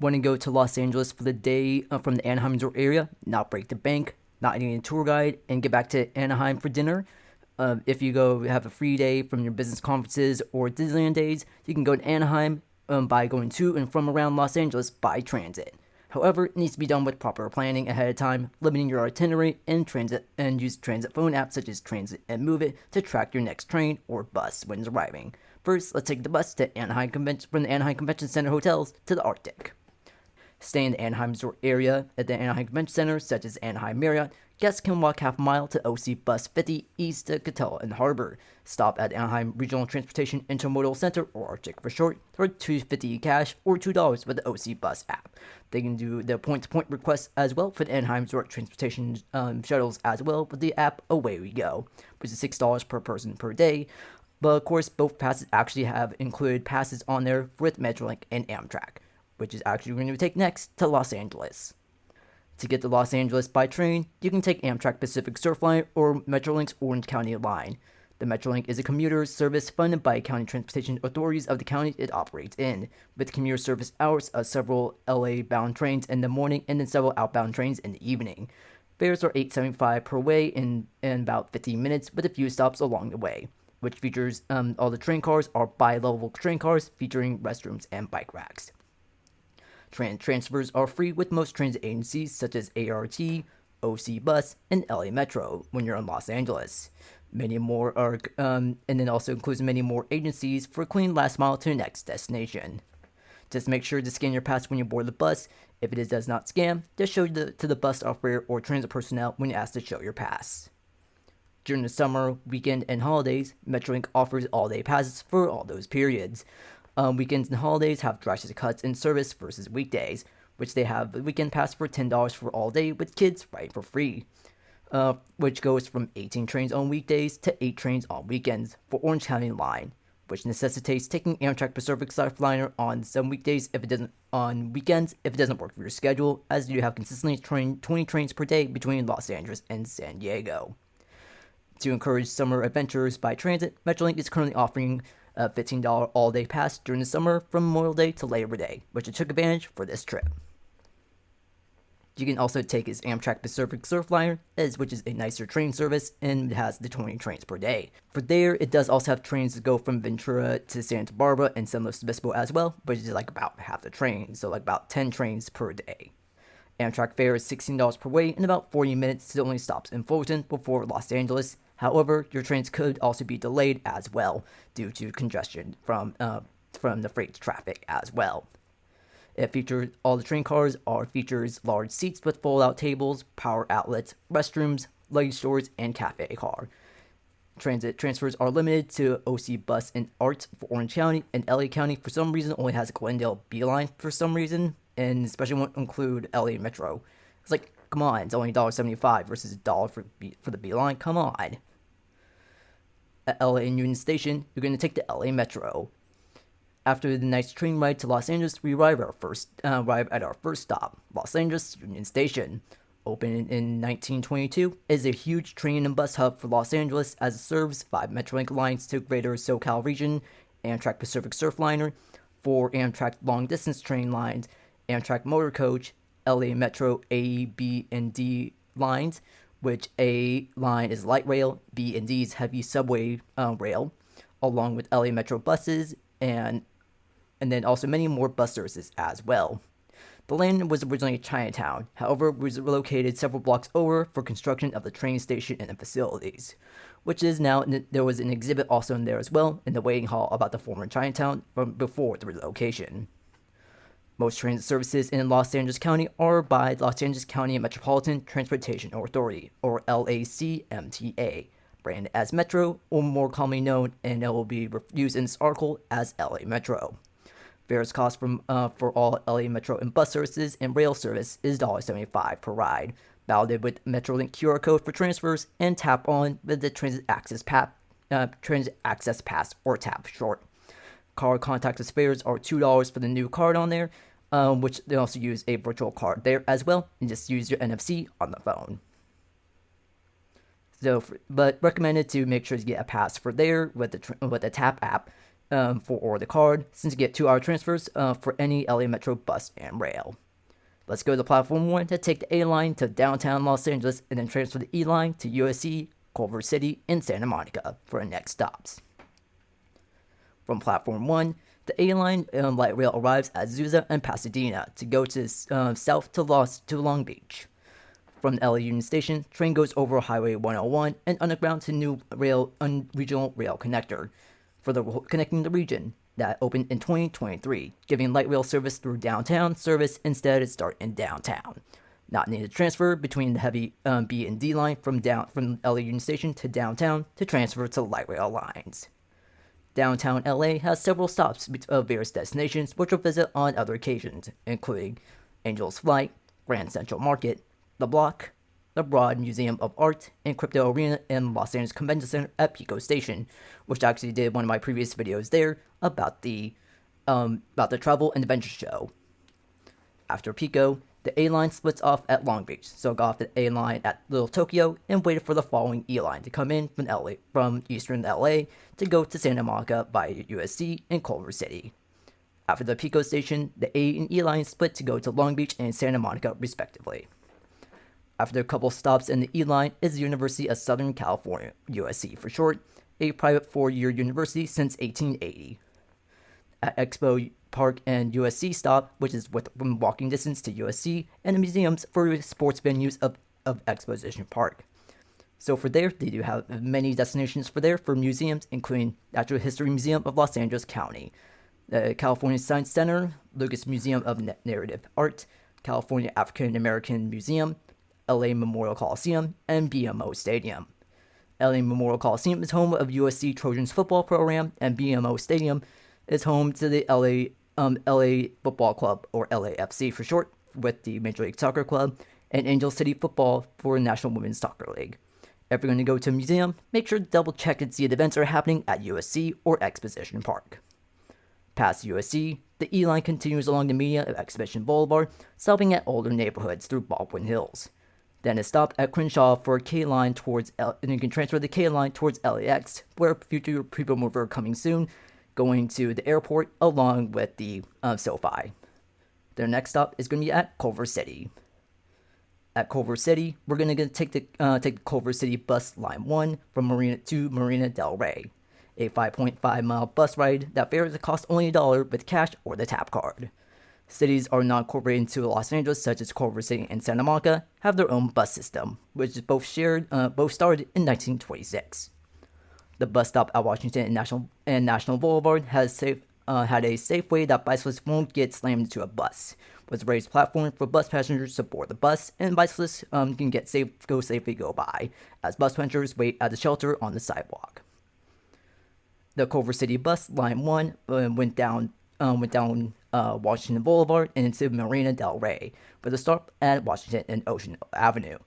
Want to go to Los Angeles for the day from the Anaheim Resort area, not break the bank, not needing a tour guide, and get back to Anaheim for dinner? If you go have a free day from your business conferences or Disneyland days, you can go to Anaheim by going to and from around Los Angeles by transit. However, it needs to be done with proper planning ahead of time, limiting your itinerary and transit, and use transit phone apps such as Transit and Move It to track your next train or bus when it's arriving. First, let's take the bus to Anaheim Convention from the Anaheim Convention Center hotels to the Arctic. Stay in the Anaheim Resort area at the Anaheim Convention Center, such as Anaheim Marriott. Guests can walk half a mile to OC Bus 50 east to Catella and Harbor. Stop at the Anaheim Regional Transportation Intermodal Center, or Arctic for short, for $2.50 cash or $2 with the OC Bus app. They can do the point-to-point requests as well for the Anaheim Resort Transportation shuttles as well with the app. Away we go, which is $6 per person per day. But of course, both passes actually have included passes on there with Metrolink and Amtrak, which is actually going to take next to Los Angeles. To get to Los Angeles by train, you can take Amtrak Pacific Surfliner or Metrolink's Orange County line. The Metrolink is a commuter service funded by county transportation authorities of the county it operates in, with commuter service hours of several LA-bound trains in the morning and then several outbound trains in the evening. Fares are $8.75 per way in about 15 minutes, with a few stops along the way, which features all the train cars are bi-level train cars featuring restrooms and bike racks. Transfers are free with most transit agencies such as ART, OC Bus, and LA Metro when you're in Los Angeles. Many more are, and then also includes many more agencies for a clean last mile to the next destination. Just make sure to scan your pass when you board the bus. If it does not scan, just show it to the bus operator or transit personnel when you ask to show your pass. During the summer, weekend, and holidays, Metrolink offers all-day passes for all those periods. Weekends and holidays have drastic cuts in service versus weekdays, which they have the weekend pass for $10 for all day with kids right for free, which goes from 18 trains on weekdays to 8 trains on weekends for Orange County line, which necessitates taking Amtrak Pacific Surfliner on some weekdays if it doesn't on weekends if it doesn't work for your schedule, as you have consistently 20 trains per day between Los Angeles and San Diego. To encourage summer adventures by transit, Metrolink is currently offering a $15 all-day pass during the summer from Memorial Day to Labor Day, which I took advantage for this trip. You can also take his Amtrak Pacific Surfliner, which is a nicer train service, and it has the 20 trains per day. For there, it does also have trains that go from Ventura to Santa Barbara and San Luis Obispo as well, but it's like about half the train, so like about 10 trains per day. Amtrak fare is $16 per way and about 40 minutes to only stops in Fulton before Los Angeles. However, your trains could also be delayed as well due to congestion from the freight traffic as well. It features all the train cars features large seats with fold-out tables, power outlets, restrooms, luggage stores, and cafe car. Transit transfers are limited to OC Bus and ART for Orange County, and LA County for some reason only has a Glendale Beeline for some reason, and especially won't include LA Metro. It's like, come on, it's only $1.75 versus $1 for the Beeline. Come on. At LA Union Station, you're going to take the LA Metro. After the nice train ride to Los Angeles, we arrive at our first stop, Los Angeles Union Station. Opened in 1922, it is a huge train and bus hub for Los Angeles as it serves 5 Metrolink lines to Greater SoCal region, Amtrak Pacific Surfliner, 4 Amtrak long-distance train lines, Amtrak Motor Coach, LA Metro A, B, and D lines, which A line is light rail, B and D is heavy subway rail, along with LA Metro buses, and then also many more bus services as well. The land was originally Chinatown, however, was relocated several blocks over for construction of the train station and the facilities, which is now, there was an exhibit also in there as well, in the waiting hall about the former Chinatown from before the relocation. Most transit services in Los Angeles County are by Los Angeles County Metropolitan Transportation Authority, or LACMTA, branded as Metro, or more commonly known, and it will be used in this article as LA Metro. Fares cost for all LA Metro and bus services and rail service is $1.75 per ride, validated with Metrolink QR code for transfers, and tap on with the Transit Access Pass, or TAP short. Card contactless fares are $2 for the new card on there, which they also use a virtual card there as well, and just use your NFC on the phone. But recommended to make sure to get a pass for there with the Tap app, or the card, since you get 2-hour transfers for any LA Metro bus and rail. Let's go to Platform 1 to take the A line to downtown Los Angeles and then transfer the E line to USC, Culver City, and Santa Monica for our next stops. From Platform 1, the A line light rail arrives at Azusa and Pasadena to go to south to Long Beach. From the LA Union Station, train goes over Highway 101 and underground to new regional rail connector for connecting the region that opened in 2023, giving light rail service through downtown service instead of start in downtown. Not needed transfer between the heavy B and D line from LA Union Station to downtown to transfer to light rail lines. Downtown LA has several stops of various destinations which we'll visit on other occasions, including Angels Flight, Grand Central Market, The Block, the Broad Museum of Art, and Crypto Arena and Los Angeles Convention Center at Pico Station, which I actually did one of my previous videos there about the travel and adventure show. After Pico, the A line splits off at Long Beach, so I got off the A line at Little Tokyo and waited for the following E line to come in from Eastern LA to go to Santa Monica via USC and Culver City. After the Pico station, the A and E line split to go to Long Beach and Santa Monica respectively. After a couple stops in the E line is the University of Southern California, USC for short, a private 4-year university since 1880. At Expo Park and USC stop, which is within walking distance to USC, and the museums for sports venues of Exposition Park. So for there, they do have many destinations for museums, including Natural History Museum of Los Angeles County, the California Science Center, Lucas Museum of Narrative Art, California African American Museum, LA Memorial Coliseum, and BMO Stadium. LA Memorial Coliseum is home of USC Trojans football program, and BMO Stadium is home to the LA Football Club, or LAFC for short, with the Major League Soccer Club, and Angel City Football for National Women's Soccer League. If you're going to go to a museum, make sure to double check and see if events are happening at USC or Exposition Park. Past USC, the E line continues along the median of Exhibition Boulevard, stopping at older neighborhoods through Baldwin Hills. Then a stop at Crenshaw for a K line and you can transfer the K line towards LAX, where future people mover coming soon, going to the airport along with the SoFi. Their next stop is going to be at Culver City. At Culver City, we're going to take the Culver City Bus Line 1 from Marina Del Rey, a 5.5-mile bus ride that fares to cost only $1 with cash or the tap card. Cities are not incorporated into Los Angeles, such as Culver City and Santa Monica, have their own bus system, which is both started in 1926. The bus stop at Washington and National Boulevard had a safe way that bicyclists won't get slammed into a bus, with a raised platform for bus passengers to board the bus, and bicyclists can safely go by, as bus passengers wait at the shelter on the sidewalk. The Culver City Bus Line 1 went down Washington Boulevard and into Marina Del Rey, with a stop at Washington and Ocean Avenue.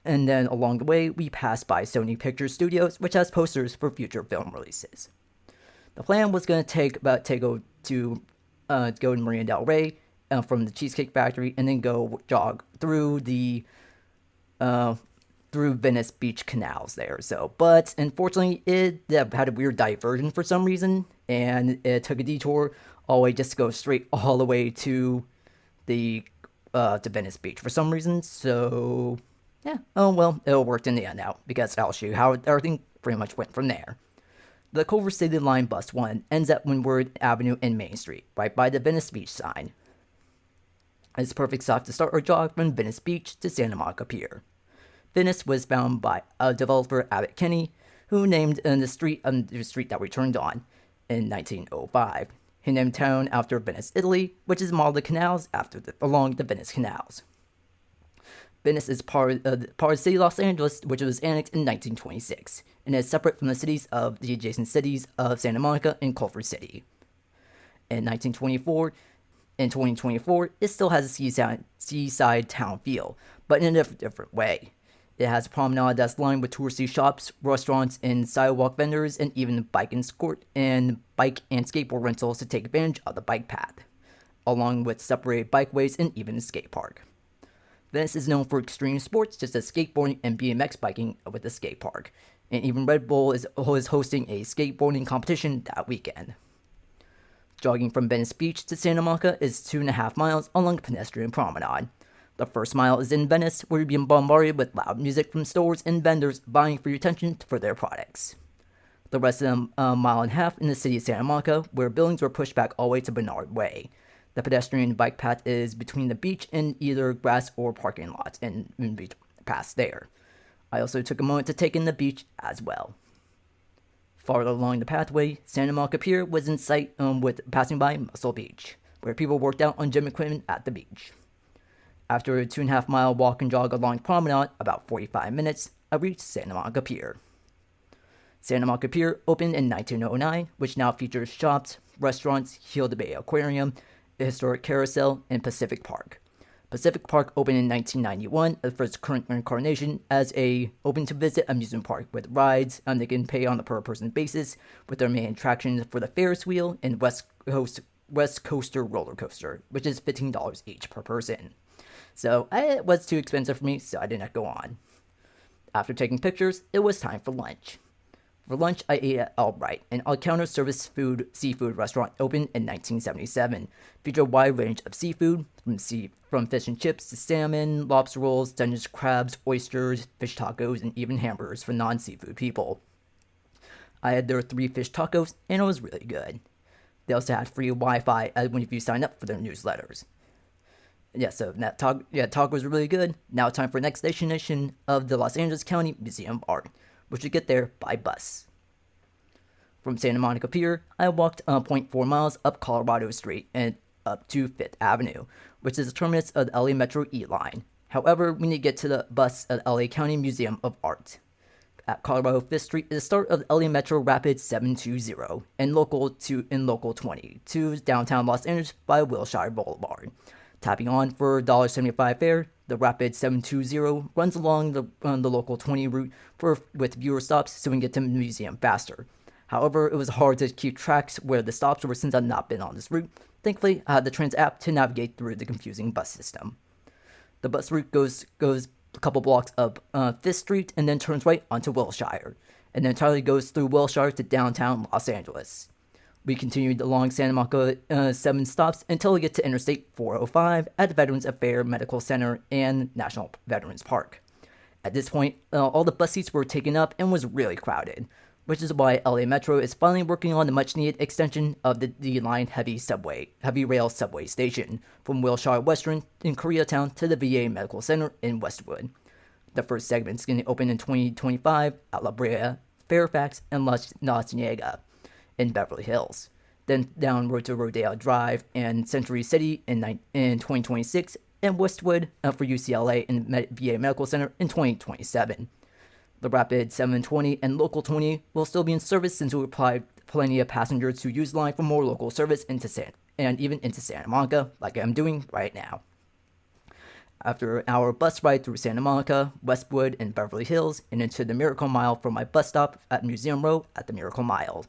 And then along the way, we passed by Sony Pictures Studios, which has posters for future film releases. The plan was going to go to Marina Del Rey from the Cheesecake Factory, and then go jog through through Venice Beach canals there. But unfortunately, it had a weird diversion for some reason, and it took a detour all the way just to go straight all the way to to Venice Beach for some reason. So yeah, oh well, it worked in the end out, because I'll show you how everything pretty much went from there. The Culver City Line Bus 1 ends at Windward Avenue and Main Street, right by the Venice Beach sign. It's a perfect stop to start our jog from Venice Beach to Santa Monica Pier. Venice was found by a developer, Abbott Kinney, who named the street that we turned on in 1905. He named town after Venice, Italy, which is modeled the canals along the Venice canals. Venice is part of the city of Los Angeles, which was annexed in 1926, and is separate from the adjacent cities of Santa Monica and Culver City. In 2024, it still has a seaside town feel, but in a different way. It has a promenade that's lined with touristy shops, restaurants, and sidewalk vendors, and even bike and skateboard rentals to take advantage of the bike path, along with separated bikeways and even a skate park. Venice is known for extreme sports, such as skateboarding and BMX biking with the skate park, and even Red Bull is hosting a skateboarding competition that weekend. Jogging from Venice Beach to Santa Monica is 2.5 miles along pedestrian promenade. The first mile is in Venice, where you're being bombarded with loud music from stores and vendors vying for your attention for their products. The rest of the mile and a half in the city of Santa Monica, where buildings were pushed back all the way to Bernard Way. The pedestrian bike path is between the beach and either grass or parking lots, and past there. I also took a moment to take in the beach as well. Farther along the pathway, Santa Monica Pier was in sight with passing by Muscle Beach, where people worked out on gym equipment at the beach. After a 2.5 mile walk and jog along the promenade, about 45 minutes, I reached Santa Monica Pier. Santa Monica Pier opened in 1909, which now features shops, restaurants, Gilda Bay Aquarium, a historic carousel, and Pacific Park. Pacific Park opened in 1991, the first current incarnation, as a open-to-visit amusement park with rides, and they can pay on a per-person basis, with their main attractions for the Ferris wheel and West Coaster roller coaster, which is $15 each per person. So it was too expensive for me, so I did not go on. After taking pictures, it was time for lunch. For lunch, I ate at Albright, an all-counter service seafood restaurant opened in 1977. Featured a wide range of seafood, from fish and chips to salmon, lobster rolls, Dungeness crabs, oysters, fish tacos, and even hamburgers for non-seafood people. I had their 3 fish tacos, and it was really good. They also had free Wi-Fi if you sign up for their newsletters. Yeah, so that talk was really good. Now time for the next destination of the Los Angeles County Museum of Art, which you get there by bus. From Santa Monica Pier, I walked 0.4 miles up Colorado Street and up to 5th Avenue, which is the terminus of the LA Metro E line. However, we need to get to the bus at LA County Museum of Art. At Colorado 5th Street is the start of the LA Metro Rapid 720 and Local 20 to downtown Los Angeles by Wilshire Boulevard. Tapping on for $1.75 fare, the Rapid 720 runs along the Local 20 route with fewer stops so we can get to the museum faster. However, it was hard to keep tracks where the stops were since I'd not been on this route. Thankfully, I had the Trans app to navigate through the confusing bus system. The bus route goes a couple blocks up 5th Street and then turns right onto Wilshire, and then entirely goes through Wilshire to downtown Los Angeles. We continued along Santa Monica 7 stops until we get to Interstate 405 at the Veterans Affairs Medical Center and National Veterans Park. At this point, all the bus seats were taken up and was really crowded, which is why LA Metro is finally working on the much-needed extension of the D-Line heavy rail subway station from Wilshire Western in Koreatown to the VA Medical Center in Westwood. The first segment is going to open in 2025 at La Brea, Fairfax, and La Cienega in Beverly Hills. Then down road to Rodeo Drive and Century City in 2026, and Westwood for UCLA and VA Medical Center in 2027. The Rapid 720 and Local 20 will still be in service since we provide plenty of passengers who use the line for more local service into Santa Monica, like I'm doing right now. After our bus ride through Santa Monica, Westwood, and Beverly Hills, and into the Miracle Mile from my bus stop at Museum Row at the Miracle Mile.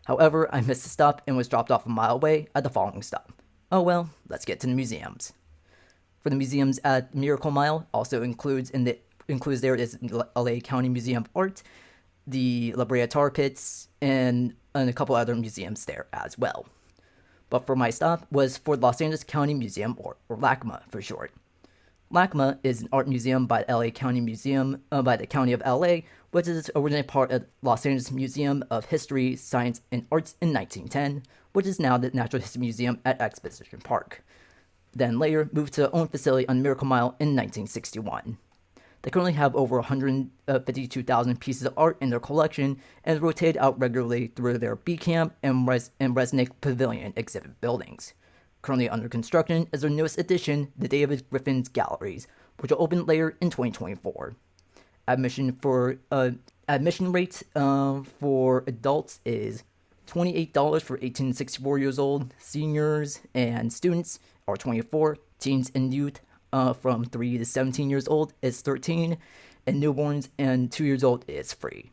However, I missed the stop and was dropped off a mile away at the following stop. Oh well, let's get to the museums. For the museums at Miracle Mile, also includes there is LA County Museum of Art, the La Brea Tar Pits, and a couple other museums there as well. But for my stop was for Los Angeles County Museum, or LACMA for short. LACMA is an art museum by LA County Museum, by the County of LA, which is originally part of Los Angeles Museum of History, Science, and Arts in 1910, which is now the Natural History Museum at Exposition Park. Then later moved to their own facility on Miracle Mile in 1961. They currently have over 152,000 pieces of art in their collection and is rotated out regularly through their B Camp and Resnick Pavilion exhibit buildings. Currently under construction is their newest addition, the David Griffin's Galleries, which will open later in 2024. Admission rates for adults is $28 for 18 to 64 years old. Seniors and students are $24. Teens and youth from 3 to 17 years old is $13, and newborns and 2 years old is free.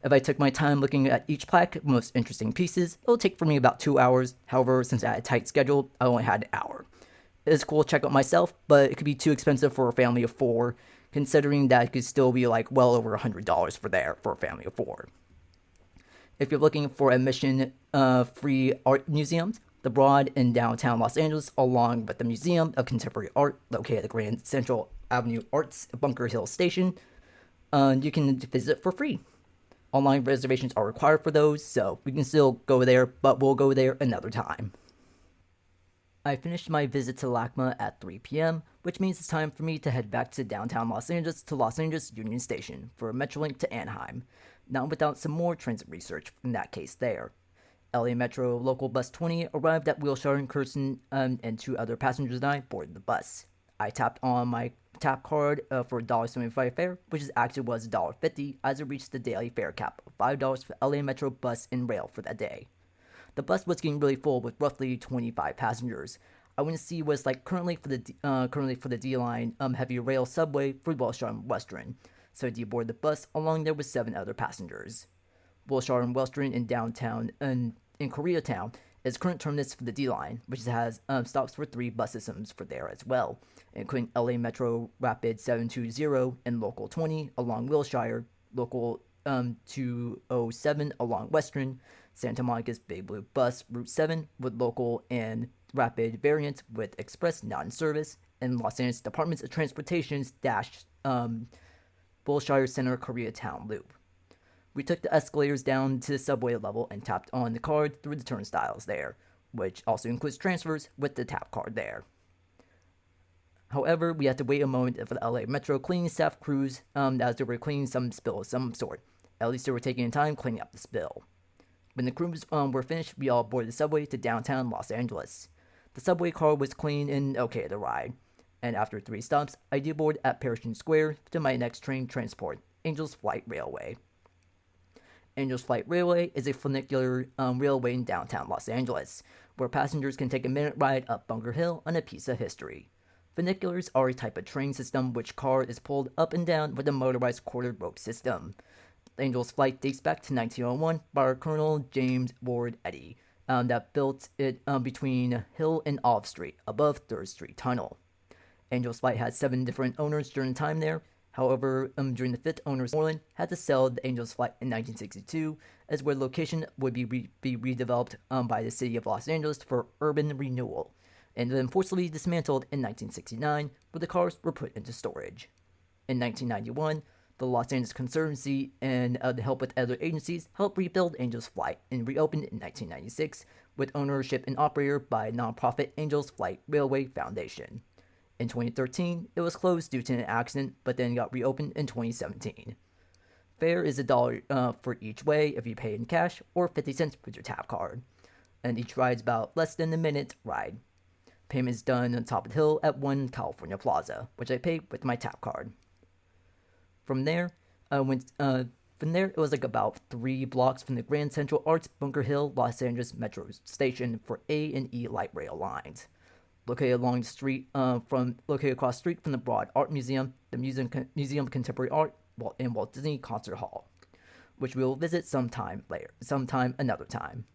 If I took my time looking at each plaque, most interesting pieces, it'll take for me about 2 hours. However, since I had a tight schedule, I only had an hour. It is cool to check out myself, but it could be too expensive for a family of 4, considering that it could still be like well over $100 for a family of four. If you're looking for admission free art museums, the Broad in downtown Los Angeles, along with the Museum of Contemporary Art located at Grand Central Avenue Arts Bunker Hill Station, you can visit for free. Online reservations are required for those, so we can still go there, but we'll go there another time. I finished my visit to LACMA at 3 p.m., which means it's time for me to head back to downtown Los Angeles to Los Angeles Union Station for a Metrolink to Anaheim, not without some more transit research in that case there. LA Metro Local Bus 20 arrived at Wilshire and Kirsten, and 2 other passengers and I boarded the bus. I tapped on my tap card for a $1.75 fare, which actually was $1.50 as it reached the daily fare cap of $5 for LA Metro bus and rail for that day. The bus was getting really full with roughly 25 passengers. I want to see what's like currently for the D line heavy rail subway for Wilshire and Western. So I deboarded the bus along there with 7 other passengers. Wilshire and Western in downtown and in Koreatown is current terminus for the D line, which has stops for 3 bus systems for there as well, including LA Metro Rapid 720 and Local 20 along Wilshire, Local 207 along Western, Santa Monica's Big Blue Bus Route 7 with local and rapid variants with express not in service, and Los Angeles Departments of Transportation's Wilshire Center Koreatown Loop. We took the escalators down to the subway level and tapped on the card through the turnstiles there, which also includes transfers with the tap card there. However, we had to wait a moment for the LA Metro cleaning staff crews as they were cleaning some spill of some sort. At least they were taking time cleaning up the spill. When the crews were finished, we all boarded the subway to downtown Los Angeles. The subway car was clean and okay to ride, and after 3 stops, I deboarded at Parachute Square to my next train transport, Angels Flight Railway. Angels Flight Railway is a funicular railway in downtown Los Angeles, where passengers can take a minute ride up Bunker Hill on a piece of history. Funiculars are a type of train system which car is pulled up and down with a motorized quartered rope system. The Angels Flight dates back to 1901 by Colonel James Ward Eddy, that built it between Hill and Olive Street, above 3rd Street Tunnel. Angels Flight had 7 different owners during the time there. However, during the 5th owner's Orland had to sell the Angels Flight in 1962, as where the location would be redeveloped by the city of Los Angeles for urban renewal, and then forcibly dismantled in 1969, where the cars were put into storage. In 1991, the Los Angeles Conservancy and the help with other agencies helped rebuild Angels Flight and reopened in 1996 with ownership and operator by nonprofit Angels Flight Railway Foundation. In 2013, it was closed due to an accident, but then got reopened in 2017. Fare is $1 for each way if you pay in cash, or 50 cents with your tap card. And each ride is about less than a minute ride. Payment is done on top of the hill at 1 California Plaza, which I paid with my tap card. From there, it was like about 3 blocks from the Grand Central Arts Bunker Hill Los Angeles Metro Station for A and E light rail lines. Located along the street, located across the street from the Broad Art Museum, the Museum of Contemporary Art, and Walt Disney Concert Hall, which we will visit sometime another time.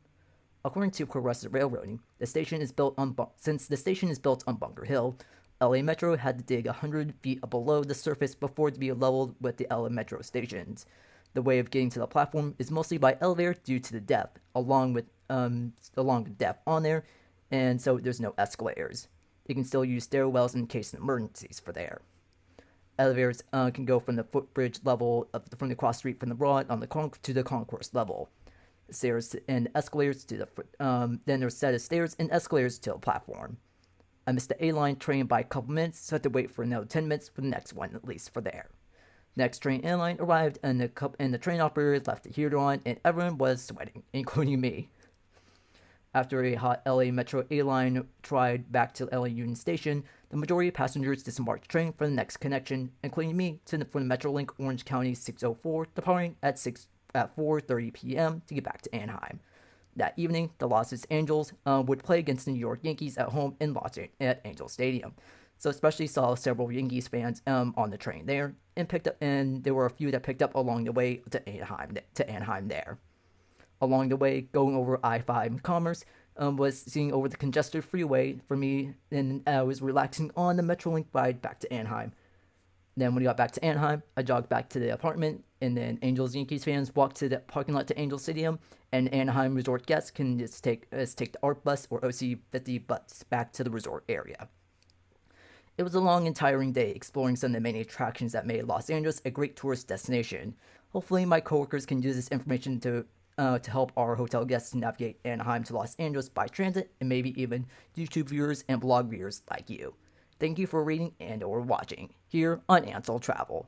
According to Progressive Railroading, since the station is built on Bunker Hill, LA Metro had to dig 100 feet below the surface before to be leveled with the LA Metro stations. The way of getting to the platform is mostly by elevator due to the depth, along with depth on there, and so there's no escalators. You can still use stairwells in case of emergencies for there. Elevators can go from the footbridge level from the cross street from the Broad to the concourse level. Stairs and escalators to the then there's a set of stairs and escalators to the platform. I missed the A-line train by a couple minutes, so I had to wait for another 10 minutes for the next one, at least for there. Next train A-line arrived, and the train operator left the heater on, and everyone was sweating, including me. After a hot LA Metro A-line tried back to LA Union Station, the majority of passengers disembarked the train for the next connection, including me, for the Metrolink Orange County 604, departing at 4:30 p.m. to get back to Anaheim. That evening, the Los Angeles Angels would play against the New York Yankees at home at Angel Stadium. So especially saw several Yankees fans on the train there, and there were a few that picked up along the way to Anaheim there. Along the way, going over I-5 in Commerce, was seeing over the congested freeway for me, and I was relaxing on the Metrolink ride back to Anaheim. Then when we got back to Anaheim, I jogged back to the apartment, and then Angels Yankees fans walked to the parking lot to Angel Stadium, and Anaheim Resort guests can just take the ART bus or OC50 bus back to the resort area. It was a long and tiring day exploring some of the many attractions that made Los Angeles a great tourist destination. Hopefully, my coworkers can use this information to help our hotel guests navigate Anaheim to Los Angeles by transit, and maybe even YouTube viewers and blog viewers like you. Thank you for reading and or watching here on Ansel Travel.